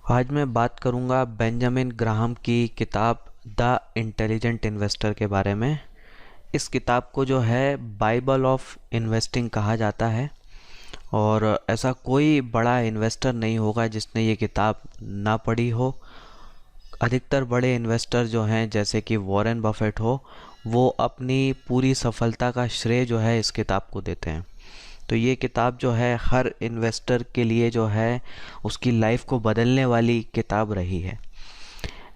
आज मैं बात करूंगा बेंजामिन ग्राहम की किताब द इंटेलिजेंट इन्वेस्टर के बारे में। इस किताब को जो है बाइबल ऑफ इन्वेस्टिंग कहा जाता है और ऐसा कोई बड़ा इन्वेस्टर नहीं होगा जिसने ये किताब ना पढ़ी हो। अधिकतर बड़े इन्वेस्टर जो हैं जैसे कि वॉरेन बफेट हो, वो अपनी पूरी सफलता का श्रेय जो है इस किताब को देते हैं। तो ये किताब जो है हर इन्वेस्टर के लिए जो है उसकी लाइफ को बदलने वाली किताब रही है।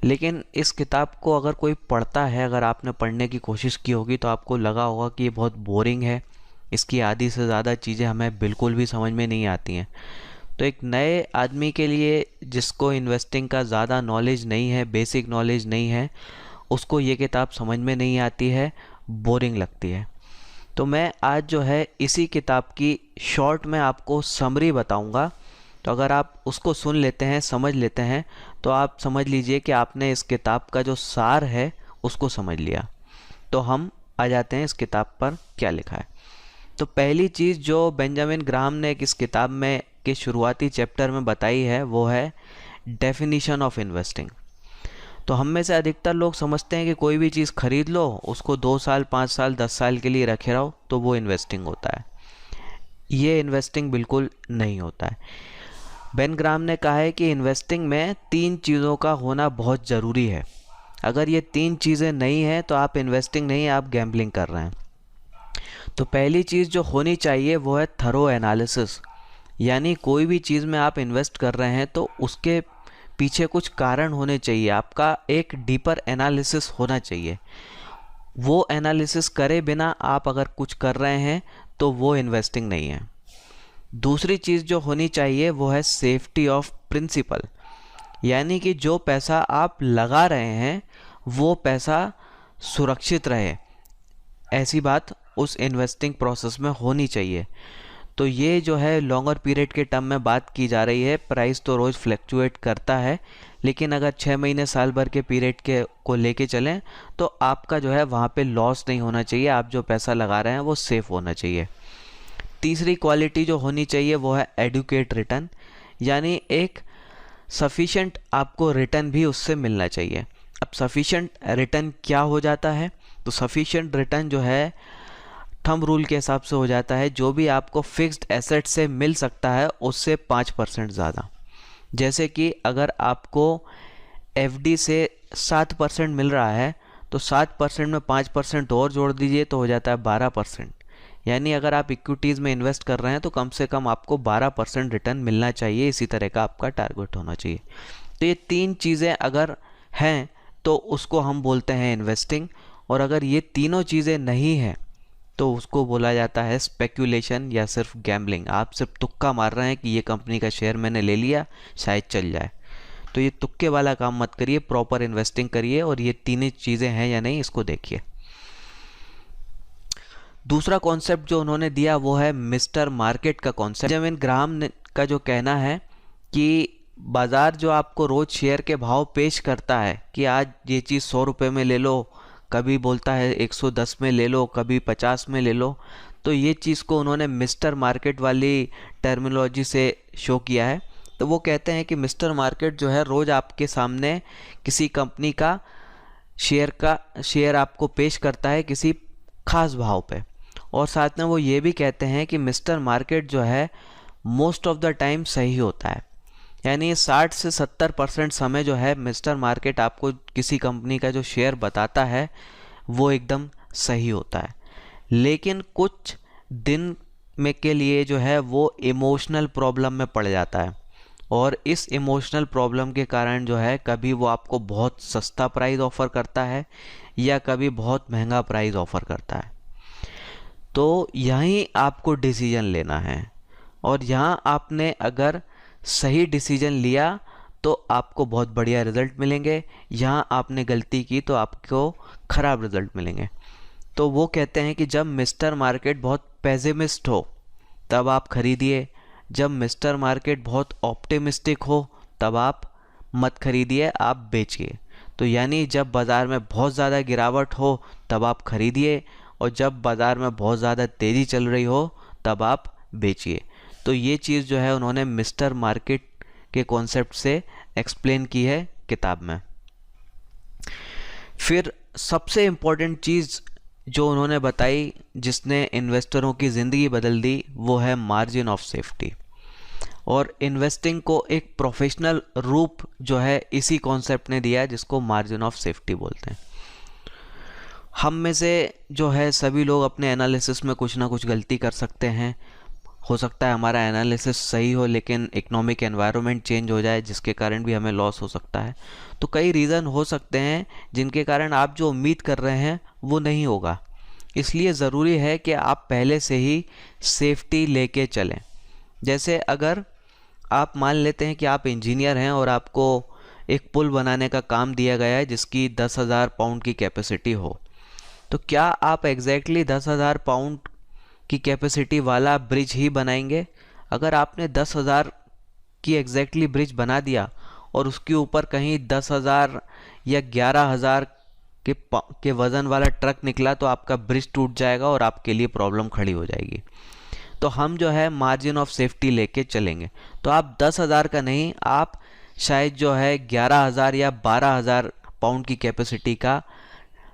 लेकिन इस किताब को अगर कोई पढ़ता है, अगर आपने पढ़ने की कोशिश की होगी तो आपको लगा होगा कि ये बहुत बोरिंग है, इसकी आधी से ज़्यादा चीज़ें हमें बिल्कुल भी समझ में नहीं आती हैं। तो एक नए आदमी के लिए जिसको इन्वेस्टिंग का ज़्यादा नॉलेज नहीं है, बेसिक नॉलेज नहीं है, उसको ये किताब समझ में नहीं आती है, बोरिंग लगती है। तो मैं आज जो है इसी किताब की शॉर्ट में आपको समरी बताऊंगा। तो अगर आप उसको सुन लेते हैं, समझ लेते हैं, तो आप समझ लीजिए कि आपने इस किताब का जो सार है उसको समझ लिया। तो हम आ जाते हैं इस किताब पर क्या लिखा है। तो पहली चीज़ जो बेंजामिन ग्राहम ने इस किताब में के शुरुआती चैप्टर में बताई है वो है डेफिनीशन ऑफ इन्वेस्टिंग। तो हम में से अधिकतर लोग समझते हैं कि कोई भी चीज़ खरीद लो, उसको 2 साल 5 साल 10 साल के लिए रखे रहो तो वो इन्वेस्टिंग होता है। ये इन्वेस्टिंग बिल्कुल नहीं होता है। बेन ग्राहम ने कहा है कि इन्वेस्टिंग में 3 चीज़ों का होना बहुत ज़रूरी है। अगर ये 3 चीज़ें नहीं हैं तो आप इन्वेस्टिंग नहीं, आप गैम्बलिंग कर रहे हैं। तो पहली चीज़ जो होनी चाहिए वो है थरो एनालिसिस। यानी कोई भी चीज़ में आप इन्वेस्ट कर रहे हैं तो उसके पीछे कुछ कारण होने चाहिए, आपका एक डीपर एनालिसिस होना चाहिए। वो एनालिसिस करे बिना आप अगर कुछ कर रहे हैं तो वो इन्वेस्टिंग नहीं है। दूसरी चीज़ जो होनी चाहिए वो है सेफ्टी ऑफ प्रिंसिपल। यानी कि जो पैसा आप लगा रहे हैं वो पैसा सुरक्षित रहे, ऐसी बात उस इन्वेस्टिंग प्रोसेस में होनी चाहिए। तो ये जो है लॉन्गर पीरियड के टर्म में बात की जा रही है। प्राइस तो रोज़ फ्लैक्चुएट करता है, लेकिन अगर 6 महीने साल भर के पीरियड के को लेके चलें तो आपका जो है वहाँ पे लॉस नहीं होना चाहिए, आप जो पैसा लगा रहे हैं वो सेफ होना चाहिए। तीसरी क्वालिटी जो होनी चाहिए वो है एडुकेट रिटर्न। यानी एक सफिशेंट आपको रिटर्न भी उससे मिलना चाहिए। अब सफिशेंट रिटर्न क्या हो जाता है? तो सफिशेंट रिटर्न जो है थंब रूल के हिसाब से हो जाता है जो भी आपको फिक्स्ड एसेट से मिल सकता है उससे 5% ज़्यादा। जैसे कि अगर आपको एफडी से 7% मिल रहा है तो 7% में 5% और जोड़ दीजिए तो हो जाता है 12%। यानी अगर आप इक्विटीज़ में इन्वेस्ट कर रहे हैं तो कम से कम आपको 12% रिटर्न मिलना चाहिए। इसी तरह का आपका टारगेट होना चाहिए। तो ये 3 चीज़ें अगर हैं तो उसको हम बोलते हैं इन्वेस्टिंग। और अगर ये तीनों चीज़ें नहीं हैं तो उसको बोला जाता है स्पेक्यूलेशन या सिर्फ गैम्बलिंग। आप सिर्फ तुक्का मार रहे हैं कि ये कंपनी का शेयर मैंने ले लिया, शायद चल जाए। तो ये तुक्के वाला काम मत करिए, प्रॉपर इन्वेस्टिंग करिए और ये तीनों चीज़ें हैं या नहीं इसको देखिए। दूसरा कॉन्सेप्ट जो उन्होंने दिया वो है मिस्टर मार्केट का कॉन्सेप्ट। बेंजामिन ग्राहम का जो कहना है कि बाज़ार जो आपको रोज़ शेयर के भाव पेश करता है कि आज ये चीज़ 100 रुपये में ले लो, कभी बोलता है 110 में ले लो, कभी 50 में ले लो, तो ये चीज़ को उन्होंने मिस्टर मार्केट वाली टर्मिनोलॉजी से शो किया है। तो वो कहते हैं कि मिस्टर मार्केट जो है रोज़ आपके सामने किसी कंपनी का शेयर आपको पेश करता है किसी खास भाव पे। और साथ में वो ये भी कहते हैं कि मिस्टर मार्केट जो है मोस्ट ऑफ द टाइम सही होता है। यानी 60 से 70% समय जो है मिस्टर मार्केट आपको किसी कंपनी का जो शेयर बताता है वो एकदम सही होता है। लेकिन कुछ दिन में के लिए जो है वो इमोशनल प्रॉब्लम में पड़ जाता है और इस इमोशनल प्रॉब्लम के कारण जो है कभी वो आपको बहुत सस्ता प्राइस ऑफ़र करता है या कभी बहुत महंगा प्राइस ऑफ़र करता है। तो यहीं आपको डिसीजन लेना है और यहाँ आपने अगर सही डिसीजन लिया तो आपको बहुत बढ़िया रिज़ल्ट मिलेंगे। यहाँ आपने गलती की तो आपको ख़राब रिज़ल्ट मिलेंगे। तो वो कहते हैं कि जब मिस्टर मार्केट बहुत पेसिमिस्ट हो तब आप खरीदिए, जब मिस्टर मार्केट बहुत ऑप्टिमिस्टिक हो तब आप मत खरीदिए, आप बेचिए। तो यानी जब बाज़ार में बहुत ज़्यादा गिरावट हो तब आप खरीदिए और जब बाज़ार में बहुत ज़्यादा तेज़ी चल रही हो तब आप बेचिए। तो ये चीज़ जो है उन्होंने मिस्टर मार्केट के कॉन्सेप्ट से एक्सप्लेन की है किताब में। फिर सबसे इम्पोर्टेंट चीज़ जो उन्होंने बताई जिसने इन्वेस्टरों की ज़िंदगी बदल दी वो है मार्जिन ऑफ सेफ्टी। और इन्वेस्टिंग को एक प्रोफेशनल रूप जो है इसी कॉन्सेप्ट ने दिया है जिसको मार्जिन ऑफ सेफ्टी बोलते हैं। हम में से जो है सभी लोग अपने एनालिसिस में कुछ ना कुछ गलती कर सकते हैं। हो सकता है हमारा एनालिसिस सही हो लेकिन इकोनॉमिक एनवायरनमेंट चेंज हो जाए जिसके कारण भी हमें लॉस हो सकता है। तो कई रीज़न हो सकते हैं जिनके कारण आप जो उम्मीद कर रहे हैं वो नहीं होगा। इसलिए ज़रूरी है कि आप पहले से ही सेफ्टी लेके चलें। जैसे अगर आप मान लेते हैं कि आप इंजीनियर हैं और आपको एक पुल बनाने का काम दिया गया है जिसकी 10,000 पाउंड की कैपेसिटी हो, तो क्या आप एग्जैक्टली 10,000 पाउंड की कैपेसिटी वाला ब्रिज ही बनाएंगे? अगर आपने 10,000 की एग्जैक्टली ब्रिज बना दिया और उसके ऊपर कहीं 10,000 या 11,000 के वज़न वाला ट्रक निकला तो आपका ब्रिज टूट जाएगा और आपके लिए प्रॉब्लम खड़ी हो जाएगी। तो हम जो है मार्जिन ऑफ सेफ्टी लेके चलेंगे। तो आप 10,000 का नहीं, आप शायद जो है 11,000 या 12,000 पाउंड की कैपेसिटी का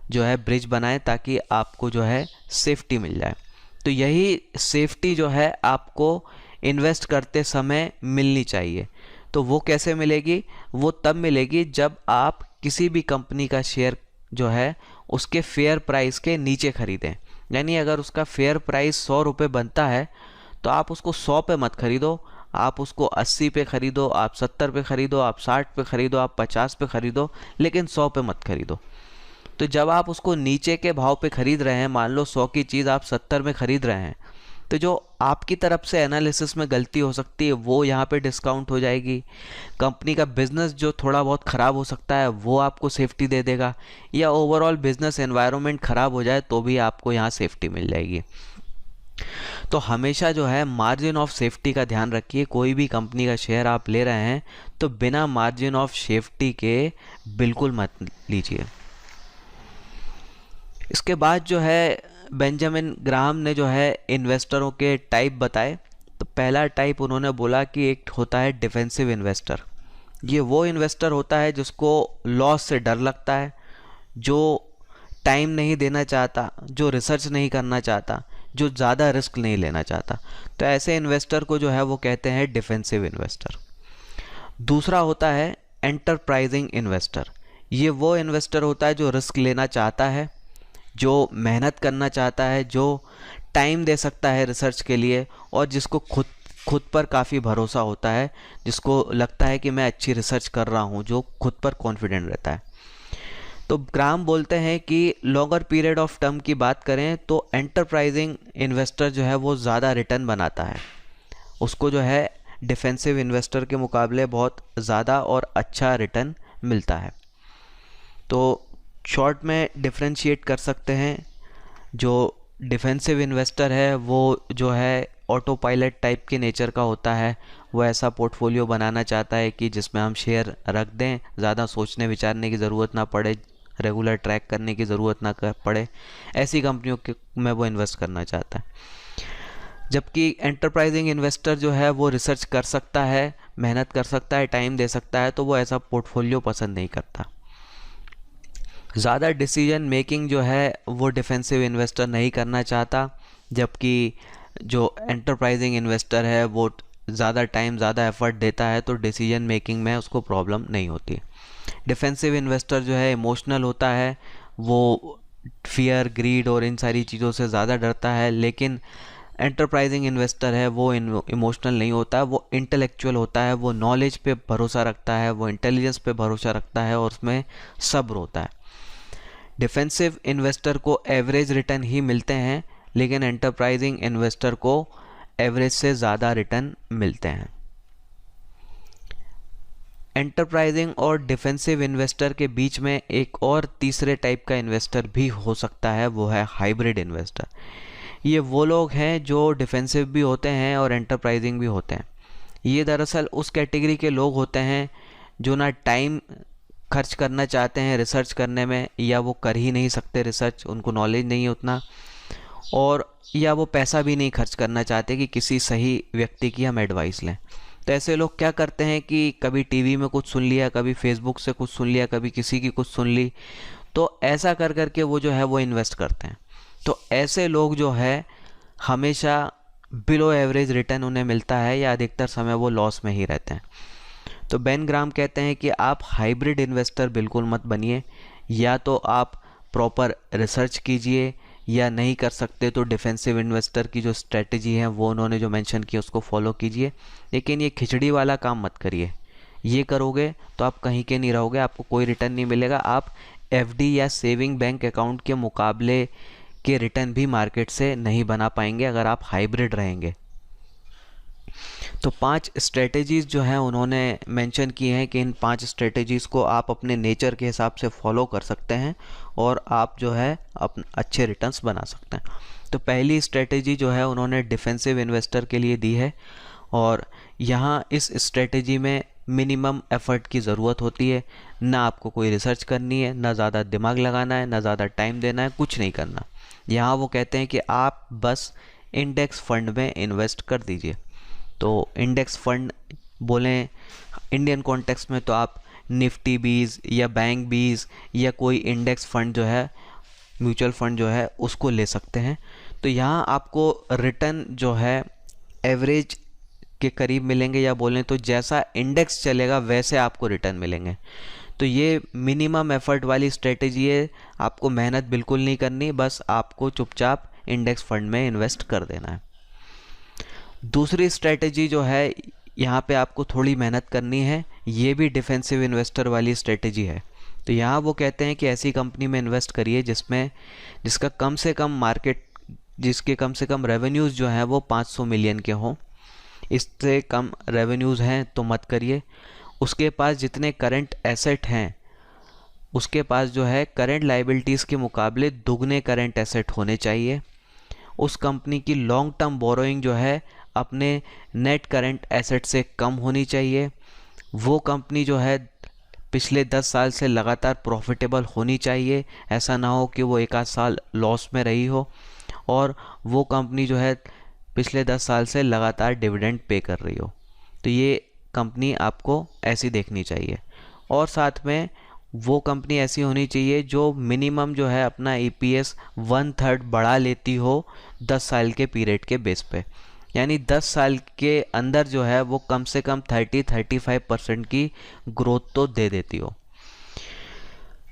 जो है ब्रिज बनाएं ताकि आपको जो है सेफ्टी मिल जाए। तो यही सेफ्टी जो है आपको इन्वेस्ट करते समय मिलनी चाहिए। तो वो कैसे मिलेगी? वो तब मिलेगी जब आप किसी भी कंपनी का शेयर जो है उसके फेयर प्राइस के नीचे खरीदें। यानी अगर उसका फेयर प्राइस 100 रुपये बनता है तो आप उसको 100 पे मत खरीदो, आप उसको 80 पे खरीदो, आप 70 पे खरीदो, आप 60 पे खरीदो, आप 50 पे खरीदो, लेकिन 100 पे मत खरीदो। तो जब आप उसको नीचे के भाव पे खरीद रहे हैं, मान लो 100 की चीज़ आप 70 में खरीद रहे हैं, तो जो आपकी तरफ से एनालिसिस में गलती हो सकती है वो यहाँ पे डिस्काउंट हो जाएगी। कंपनी का बिजनेस जो थोड़ा बहुत ख़राब हो सकता है वो आपको सेफ्टी दे देगा, या ओवरऑल बिजनेस एनवायरनमेंट ख़राब हो जाए तो भी आपको यहाँ सेफ्टी मिल जाएगी। तो हमेशा जो है मार्जिन ऑफ सेफ्टी का ध्यान रखिए। कोई भी कंपनी का शेयर आप ले रहे हैं तो बिना मार्जिन ऑफ सेफ्टी के बिल्कुल मत लीजिए। इसके बाद जो है बेंजामिन ग्राहम ने जो है इन्वेस्टरों के टाइप बताए। तो पहला टाइप उन्होंने बोला कि एक होता है डिफेंसिव इन्वेस्टर। ये वो इन्वेस्टर होता है जिसको लॉस से डर लगता है, जो टाइम नहीं देना चाहता, जो रिसर्च नहीं करना चाहता, जो ज़्यादा रिस्क नहीं लेना चाहता। तो ऐसे इन्वेस्टर को जो है वो कहते हैं डिफेंसिव इन्वेस्टर। दूसरा होता है एंटरप्राइजिंग इन्वेस्टर। ये वो इन्वेस्टर होता है जो रिस्क लेना चाहता है, जो मेहनत करना चाहता है, जो टाइम दे सकता है रिसर्च के लिए और जिसको खुद पर काफ़ी भरोसा होता है, जिसको लगता है कि मैं अच्छी रिसर्च कर रहा हूँ, जो खुद पर कॉन्फिडेंट रहता है। तो ग्राहम बोलते हैं कि लॉन्गर पीरियड ऑफ टर्म की बात करें तो एंटरप्राइजिंग इन्वेस्टर जो है वो ज़्यादा रिटर्न बनाता है, उसको जो है डिफेंसिव इन्वेस्टर के मुकाबले बहुत ज़्यादा और अच्छा रिटर्न मिलता है। तो शॉर्ट में डिफरेंशिएट कर सकते हैं, जो डिफेंसिव इन्वेस्टर है वो जो है ऑटो पायलट टाइप के नेचर का होता है। वो ऐसा पोर्टफोलियो बनाना चाहता है कि जिसमें हम शेयर रख दें, ज़्यादा सोचने विचारने की ज़रूरत ना पड़े, रेगुलर ट्रैक करने की ज़रूरत ना पड़े, ऐसी कंपनियों के में वो इन्वेस्ट करना चाहता है। जबकि एंटरप्राइजिंग इन्वेस्टर जो है वो रिसर्च कर सकता है, मेहनत कर सकता है, टाइम दे सकता है, तो वो ऐसा पोर्टफोलियो पसंद नहीं करता। ज़्यादा डिसीजन मेकिंग जो है वो डिफेंसिव इन्वेस्टर नहीं करना चाहता, जबकि जो एंटरप्राइजिंग इन्वेस्टर है वो ज़्यादा टाइम ज़्यादा एफर्ट देता है तो डिसीजन मेकिंग में उसको प्रॉब्लम नहीं होती। डिफेंसिव इन्वेस्टर जो है इमोशनल होता है, वो फियर, ग्रीड और इन सारी चीज़ों से ज़्यादा डरता है, लेकिन एंटरप्राइजिंग इन्वेस्टर है वो इमोशनल नहीं होता, वो इंटेलेक्चुअल होता है, वो नॉलेज पे भरोसा रखता है, वो इंटेलिजेंस पे भरोसा रखता है और उसमें सब्र होता है। डिफेंसिव इन्वेस्टर को एवरेज रिटर्न ही मिलते हैं, लेकिन एंटरप्राइजिंग इन्वेस्टर को एवरेज से ज़्यादा रिटर्न मिलते हैं। एंटरप्राइजिंग और डिफेंसिव इन्वेस्टर के बीच में एक और तीसरे टाइप का इन्वेस्टर भी हो सकता है, वो है हाइब्रिड इन्वेस्टर। ये वो लोग हैं जो डिफेंसिव भी होते हैं और एंटरप्राइजिंग भी होते हैं। ये दरअसल उस कैटेगरी के लोग होते हैं जो ना टाइम खर्च करना चाहते हैं रिसर्च करने में, या वो कर ही नहीं सकते रिसर्च, उनको नॉलेज नहीं है उतना, और या वो पैसा भी नहीं खर्च करना चाहते कि किसी सही व्यक्ति की हम एडवाइस लें। तो ऐसे लोग क्या करते हैं कि कभी टीवी में कुछ सुन लिया, कभी फेसबुक से कुछ सुन लिया, कभी किसी की कुछ सुन ली, तो ऐसा कर करके वो जो है वो इन्वेस्ट करते हैं। तो ऐसे लोग जो है हमेशा बिलो एवरेज रिटर्न उन्हें मिलता है या अधिकतर समय वो लॉस में ही रहते हैं। तो बेन ग्राम कहते हैं कि आप हाइब्रिड इन्वेस्टर बिल्कुल मत बनिए, या तो आप प्रॉपर रिसर्च कीजिए, या नहीं कर सकते तो डिफेंसिव इन्वेस्टर की जो स्ट्रेटजी है वो उन्होंने जो मेंशन किया उसको फॉलो कीजिए। लेकिन ये खिचड़ी वाला काम मत करिए, ये करोगे तो आप कहीं के नहीं रहोगे, आपको कोई रिटर्न नहीं मिलेगा। आप एफडी या सेविंग बैंक अकाउंट के मुकाबले के रिटर्न भी मार्केट से नहीं बना पाएंगे अगर आप हाइब्रिड रहेंगे। तो 5 स्ट्रेटेजीज़ जो हैं उन्होंने मेंशन की हैं कि इन 5 स्ट्रेटेजीज़ को आप अपने नेचर के हिसाब से फॉलो कर सकते हैं और आप जो है अपने अच्छे रिटर्न्स बना सकते हैं। तो पहली स्ट्रेटेजी जो है उन्होंने डिफेंसिव इन्वेस्टर के लिए दी है, और यहाँ इस स्ट्रेटेजी में मिनिमम एफर्ट की ज़रूरत होती है। ना आपको कोई रिसर्च करनी है, ना ज़्यादा दिमाग लगाना है, ना ज़्यादा टाइम देना है, कुछ नहीं करना। यहाँ वो कहते हैं कि आप बस इंडेक्स फंड में इन्वेस्ट कर दीजिए। तो इंडेक्स फंड बोलें इंडियन कॉन्टेक्स्ट में तो आप निफ्टी 20 या बैंक 20 या कोई इंडेक्स फंड जो है, म्यूचुअल फंड जो है उसको ले सकते हैं। तो यहाँ आपको रिटर्न जो है एवरेज के करीब मिलेंगे, या बोलें तो जैसा इंडेक्स चलेगा वैसे आपको रिटर्न मिलेंगे। तो ये मिनिमम एफर्ट वाली स्ट्रेटेजी है, आपको मेहनत बिल्कुल नहीं करनी, बस आपको चुपचाप इंडेक्स फंड में इन्वेस्ट कर देना है। दूसरी स्ट्रेटेजी जो है यहाँ पे आपको थोड़ी मेहनत करनी है, ये भी डिफेंसिव इन्वेस्टर वाली स्ट्रेटेजी है। तो यहाँ वो कहते हैं कि ऐसी कंपनी में इन्वेस्ट करिए जिसके कम से कम रेवेन्यूज़ जो हैं वो 500 मिलियन के हों। इससे कम रेवेन्यूज़ हैं तो मत करिए। उसके पास जितने करंट एसेट हैं उसके पास जो है करंट लाइबिलिटीज़ के मुकाबले दुगने करंट एसेट होने चाहिए। उस कंपनी की लॉन्ग टर्म बोरोइंग जो है अपने नेट करंट एसेट से कम होनी चाहिए। वो कंपनी जो है पिछले 10 साल से लगातार प्रॉफिटेबल होनी चाहिए, ऐसा ना हो कि वो एक आध साल लॉस में रही हो। और वो कंपनी जो है पिछले 10 साल से लगातार डिविडेंड पे कर रही हो। तो ये कंपनी आपको ऐसी देखनी चाहिए। और साथ में वो कंपनी ऐसी होनी चाहिए जो मिनिमम जो है अपना EPS 1/3 बढ़ा लेती हो 10 साल के पीरियड के बेस पे, यानी 10 साल के अंदर जो है वो कम से कम 30-35% की ग्रोथ तो दे देती हो।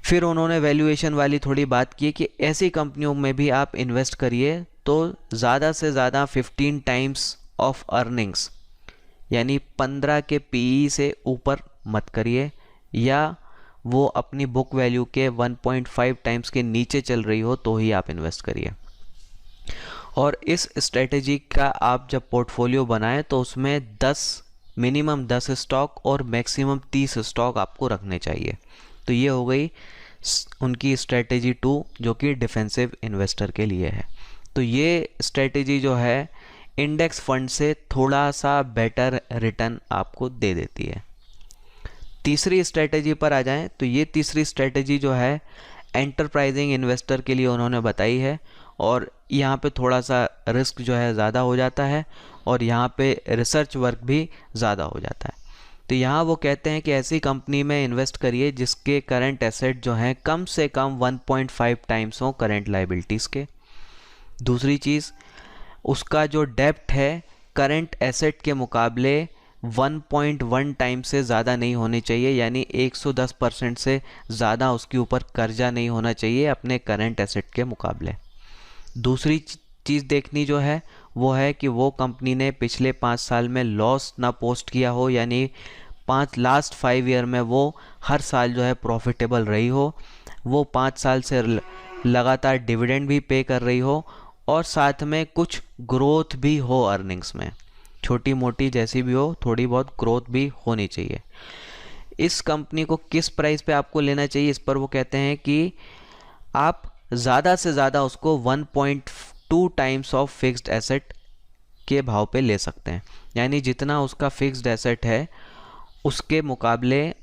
फिर उन्होंने वैल्यूएशन वाली थोड़ी बात की कि ऐसी कंपनियों में भी आप इन्वेस्ट करिए तो ज़्यादा से ज़्यादा 15 टाइम्स ऑफ अर्निंग्स, यानी 15 के PE से ऊपर मत करिए, या वो अपनी बुक वैल्यू के 1.5 टाइम्स के नीचे चल रही हो तो ही आप इन्वेस्ट करिए। और इस स्ट्रेटेजी का आप जब पोर्टफोलियो बनाएं तो उसमें मिनिमम 10 स्टॉक और मैक्सिमम 30 स्टॉक आपको रखने चाहिए। तो ये हो गई उनकी स्ट्रेटेजी 2 जो कि डिफेंसिव इन्वेस्टर के लिए है। तो ये स्ट्रेटेजी जो है इंडेक्स फंड से थोड़ा सा बेटर रिटर्न आपको दे देती है। तीसरी स्ट्रेटेजी पर आ जाएं तो ये तीसरी स्ट्रेटेजी जो है एंटरप्राइजिंग इन्वेस्टर के लिए उन्होंने बताई है, और यहाँ पे थोड़ा सा रिस्क जो है ज़्यादा हो जाता है और यहाँ पे रिसर्च वर्क भी ज़्यादा हो जाता है। तो यहाँ वो कहते हैं कि ऐसी कंपनी में इन्वेस्ट करिए जिसके करंट एसेट जो हैं कम से कम 1.5 टाइम्स हो करंट लाइबिलिटीज़ के। दूसरी चीज़, उसका जो डेप्ट है करंट एसेट के मुकाबले 1.1 टाइम से ज़्यादा नहीं होनी चाहिए, यानी 110% से ज़्यादा उसके ऊपर कर्जा नहीं होना चाहिए अपने करंट एसेट के मुकाबले। दूसरी चीज़ देखनी जो है वो है कि वो कंपनी ने पिछले 5 साल में लॉस ना पोस्ट किया हो, यानी लास्ट 5 ईयर में वो हर साल जो है प्रॉफिटेबल रही हो, वो 5 साल से लगातार डिविडेंड भी पे कर रही हो, और साथ में कुछ ग्रोथ भी हो अर्निंग्स में, छोटी मोटी जैसी भी हो थोड़ी बहुत ग्रोथ भी होनी चाहिए। इस कंपनी को किस प्राइस पे आपको लेना चाहिए, इस पर वो कहते हैं कि आप ज़्यादा से ज़्यादा उसको 1.2 टाइम्स ऑफ फिक्स्ड एसेट के भाव पे ले सकते हैं, यानी जितना उसका फिक्स्ड एसेट है उसके मुकाबले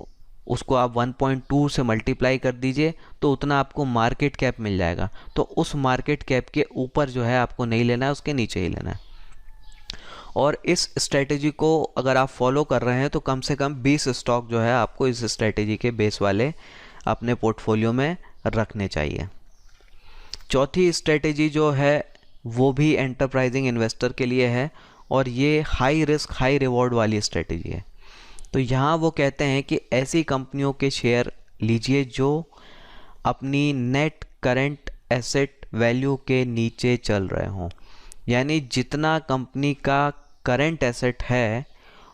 उसको आप 1.2 से मल्टीप्लाई कर दीजिए तो उतना आपको मार्केट कैप मिल जाएगा। तो उस मार्केट कैप के ऊपर जो है आपको नहीं लेना है, उसके नीचे ही लेना है। और इस स्ट्रेटेजी को अगर आप फॉलो कर रहे हैं तो कम से कम 20 स्टॉक जो है आपको इस स्ट्रेटेजी के बेस वाले अपने पोर्टफोलियो में रखने चाहिए। चौथी स्ट्रेटेजी जो है वो भी एंटरप्राइजिंग इन्वेस्टर के लिए है और ये हाई रिस्क हाई रिवॉर्ड वाली स्ट्रेटेजी है। तो यहाँ वो कहते हैं कि ऐसी कंपनियों के शेयर लीजिए जो अपनी नेट करंट एसेट वैल्यू के नीचे चल रहे हों, यानी जितना कंपनी का करंट एसेट है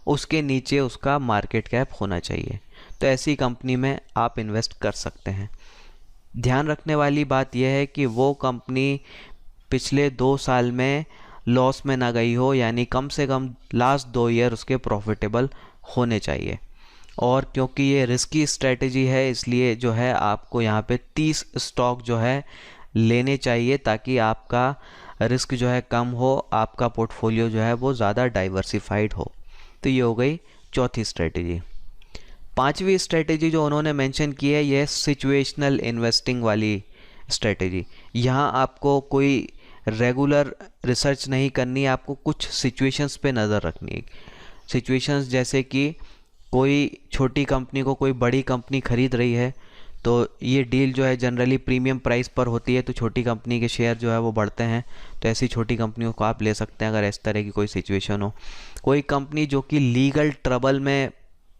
उसके नीचे उसका मार्केट कैप होना चाहिए। तो ऐसी कंपनी में आप इन्वेस्ट कर सकते हैं। ध्यान रखने वाली बात यह है कि वो कंपनी पिछले 2 साल में लॉस में ना गई हो, यानी कम से कम लास्ट 2 ईयर उसके प्रॉफिटेबल होने चाहिए। और क्योंकि ये रिस्की स्ट्रेटेजी है इसलिए जो है आपको यहाँ पे 30 स्टॉक जो है लेने चाहिए ताकि आपका रिस्क जो है कम हो, आपका पोर्टफोलियो जो है वो ज़्यादा डाइवर्सिफाइड हो। तो ये हो गई चौथी स्ट्रेटेजी। पांचवी स्ट्रेटेजी जो उन्होंने मेंशन की है ये सिचुएशनल इन्वेस्टिंग वाली स्ट्रेटेजी। यहाँ आपको कोई रेगुलर रिसर्च नहीं करनी है, आपको कुछ सिचुएशंस पे नज़र रखनी है। सिचुएशंस जैसे कि कोई छोटी कंपनी को कोई बड़ी कंपनी खरीद रही है तो ये डील जो है जनरली प्रीमियम प्राइस पर होती है, तो छोटी कंपनी के शेयर जो है वो बढ़ते हैं। तो ऐसी छोटी कंपनियों को आप ले सकते हैं अगर इस तरह की कोई सिचुएशन हो। कोई कंपनी जो कि लीगल ट्रबल में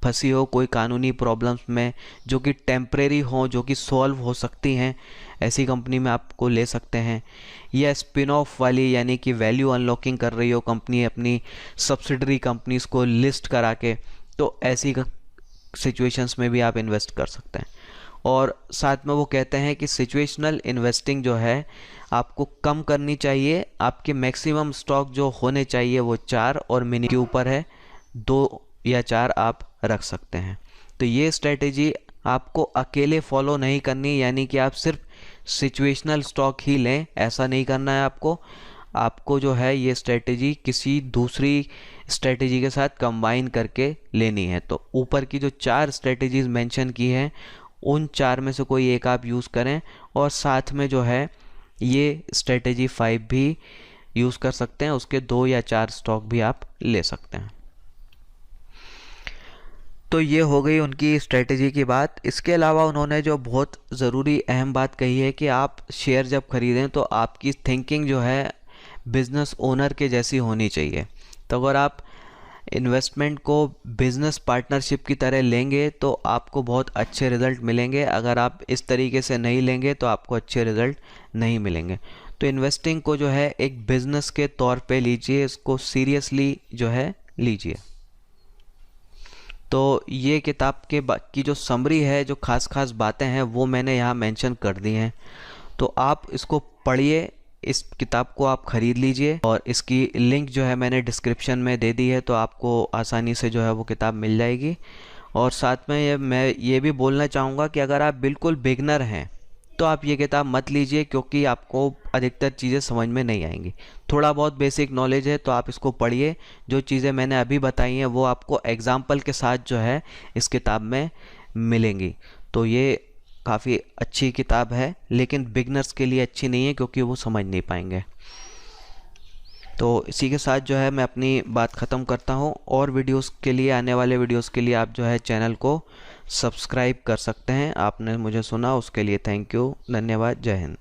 फंसी हो, कोई कानूनी प्रॉब्लम्स में जो कि टेम्परेरी हो, जो कि सॉल्व हो सकती हैं, ऐसी कंपनी में आपको ले सकते हैं। या स्पिन ऑफ वाली यानी कि वैल्यू अनलॉकिंग कर रही हो कंपनी अपनी सब्सिडरी कंपनीज को लिस्ट करा के, तो ऐसी सिचुएशंस में भी आप इन्वेस्ट कर सकते हैं। और साथ में वो कहते हैं कि सिचुएशनल इन्वेस्टिंग जो है आपको कम करनी चाहिए। आपके मैक्सिमम स्टॉक जो होने चाहिए वो 4 और मिनी के ऊपर है, 2 या 4 आप रख सकते हैं। तो ये स्ट्रेटेजी आपको अकेले फॉलो नहीं करनी, यानी कि आप सिर्फ सिचुएशनल स्टॉक ही लें, ऐसा नहीं करना है आपको जो है ये स्ट्रेटेजी किसी दूसरी स्ट्रेटेजी के साथ कंबाइन करके लेनी है। तो ऊपर की जो 4 स्ट्रेटेजीज मेंशन की हैं उन 4 में से कोई एक आप यूज़ करें और साथ में जो है ये स्ट्रेटेजी 5 भी यूज़ कर सकते हैं, उसके 2 या 4 स्टॉक भी आप ले सकते हैं। तो ये हो गई उनकी स्ट्रेटेजी की बात। इसके अलावा उन्होंने जो बहुत ज़रूरी अहम बात कही है कि आप शेयर जब ख़रीदें तो आपकी थिंकिंग जो है बिज़नेस ओनर के जैसी होनी चाहिए। तो अगर आप इन्वेस्टमेंट को बिज़नेस पार्टनरशिप की तरह लेंगे तो आपको बहुत अच्छे रिज़ल्ट मिलेंगे। अगर आप इस तरीके से नहीं लेंगे तो आपको अच्छे रिज़ल्ट नहीं मिलेंगे। तो इन्वेस्टिंग को जो है एक बिज़नेस के तौर पे लीजिए, इसको सीरियसली जो है लीजिए। तो ये किताब के की जो समरी है, जो खास बातें हैं वो मैंने यहाँ मेंशन कर दी हैं। तो आप इसको पढ़िए, इस किताब को आप ख़रीद लीजिए और इसकी लिंक जो है मैंने डिस्क्रिप्शन में दे दी है, तो आपको आसानी से जो है वो किताब मिल जाएगी। और साथ में मैं ये भी बोलना चाहूँगा कि अगर आप बिल्कुल बिगनर हैं तो आप ये किताब मत लीजिए, क्योंकि आपको अधिकतर चीज़ें समझ में नहीं आएंगी। थोड़ा बहुत बेसिक नॉलेज है तो आप इसको पढ़िए। जो चीज़ें मैंने अभी बताई हैं वो आपको एग्जाम्पल के साथ जो है इस किताब में मिलेंगी। तो ये काफ़ी अच्छी किताब है, लेकिन बिगनर्स के लिए अच्छी नहीं है क्योंकि वो समझ नहीं पाएंगे। तो इसी के साथ जो है मैं अपनी बात ख़त्म करता हूँ। और वीडियोस के लिए, आने वाले वीडियोस के लिए आप जो है चैनल को सब्सक्राइब कर सकते हैं। आपने मुझे सुना उसके लिए थैंक यू, धन्यवाद, जय हिंद।